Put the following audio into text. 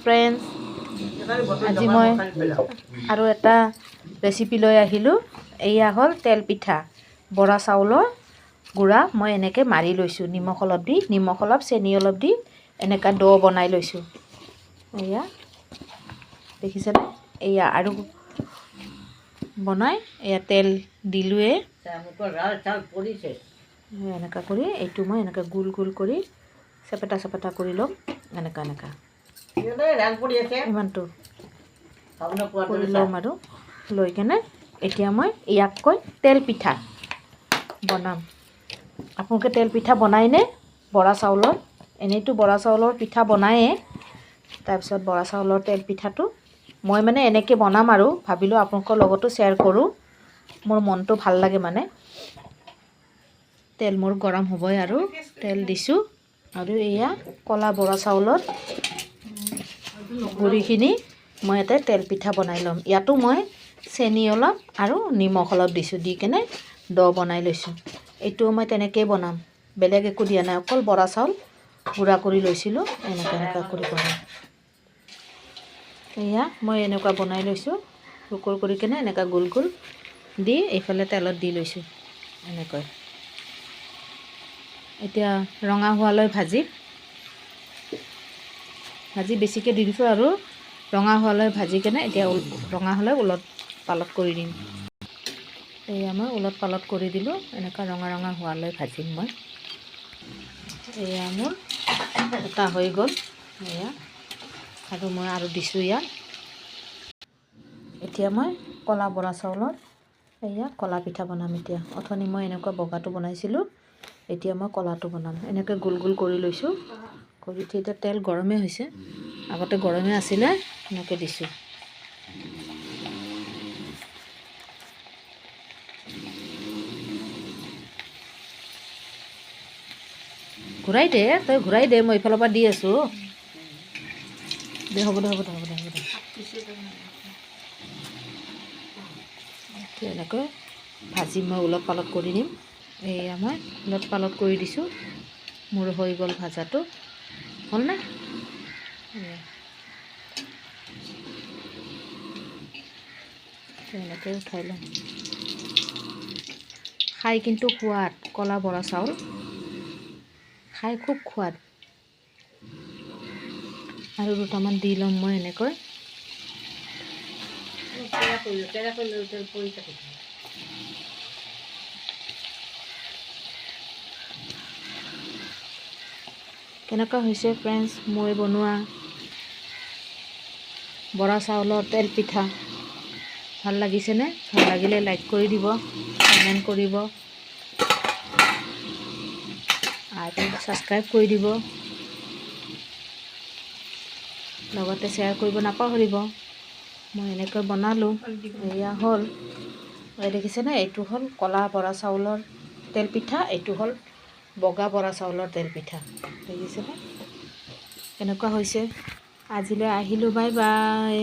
Friends, আজি মই আৰু এটা ৰেচিপি লৈ আহিলোঁ। এয়া হ'ল তেল পিঠা, বৰা চাউলৰ গুড়া মই এনেকৈ মাৰি লৈছোঁ, নিমখ অলপ চেনি অলপ দি এনেকৈ ডো বনাই লৈছোঁ। এয়া দেখিছেনে? এয়া আৰু বনাই এয়া তেল দিলোঁৱে এনেকুৱা কৰি এইটো মই এনেকৈ গোল গোল কৰি চেপেটা কৰি ল'ম। এনেকুৱা ইমানটো কৰি ল'ম আৰু লৈ কেনে এতিয়া মই ইয়াতকৈ তেল পিঠা বনাম। আপোনালোকে তেল পিঠা বনাইনে বৰা চাউলৰ? এনেইতো বৰা চাউলৰ পিঠা বনায়েই, তাৰপিছত বৰা চাউলৰ তেল পিঠাটো মই মানে এনেকৈ বনাম আৰু ভাবিলোঁ আপোনালোকৰ লগতো শ্বেয়াৰ কৰোঁ। মোৰ মনটো ভাল লাগে মানে। তেল মোৰ গৰম হ'বই আৰু তেল দিছোঁ আৰু এয়া ক'লা বৰা চাউলৰ গুড়িখিনি মই ইয়াতে তেল পিঠা বনাই ল'ম। ইয়াতো মই চেনি অলপ আৰু নিমখ অলপ দিছোঁ, দি কেনে ডো বনাই লৈছোঁ। এইটোও মই তেনেকৈয়ে বনাম, বেলেগ একো দিয়া নাই, অকল বৰা চাউল গুড়া কৰি লৈছিলোঁ। এনেকুৱা কৰি বনাম। এয়া মই এনেকুৱা বনাই লৈছোঁ, টুকুৰ কৰি কেনে এনেকুৱা গোল গোল দি এইফালে তেলত দি লৈছোঁ এনেকৈ। এতিয়া ৰঙা হোৱালৈ ভাজি বেছিকৈ দি দিছোঁ আৰু ৰঙা হোৱালৈ ভাজি কেনে এতিয়া ৰঙা হ'লে ওলট পালট কৰি দিম। এয়া মই ওলট পালট কৰি দিলোঁ, এনেকুৱা ৰঙা হোৱালৈ ভাজিম মই। এয়া মোৰ এটা হৈ গ'ল। এয়া আৰু মই আৰু দিছোঁ ইয়াত। এতিয়া মই ক'লা বৰা চাউলৰ এয়া ক'লা পিঠা বনাম। এতিয়া অথনি মই এনেকুৱা বগাটো বনাইছিলোঁ, এতিয়া মই ক'লাটো বনাম। এনেকৈ গোল গোল কৰি লৈছোঁ, কৰি এতিয়া তেল গৰমেই হৈছে, আগতে গৰমে আছিলে, এনেকৈ দিছোঁ। ঘূৰাই দে, মই এইফালৰ পৰা দি আছোঁ। হ'ব দে। এনেকৈ ভাজি মই ওলট পালট কৰি দিম। এয়া মই ওলট পালট কৰি দিছোঁ, মোৰ হৈ গ'ল ভাজাটো। হ'লনে? এনেকৈ উঠাই ল'ম। খাই কিন্তু সোৱাদ, ক'লা বৰা চাউল খাই খুব সোৱাদ। আৰু দুটামান দি ল'ম মই এনেকৈ। কেনেকুৱা হৈছে ফ্ৰেণ্ডছ মই বনোৱা বৰা চাউলৰ তেল পিঠা? ভাল লাগিছেনে? ভাল লাগিলে লাইক কৰি দিব, কমেণ্ট কৰিব আৰু ছাবস্ক্ৰাইব কৰি দিব, লগতে শ্বেয়াৰ কৰিব নাপাহৰিব। মই এনেকৈ বনালোঁ, এয়া হ'ল। দেখিছেনে? এইটো হ'ল ক'লা বৰা চাউলৰ তেল পিঠা, এইটো হ'ল বগা বৰা চাউলৰ তেল পিঠা। দেখিছেনে কেনেকুৱা হৈছে? আজিলৈ আহিলোঁ, বাই বাই।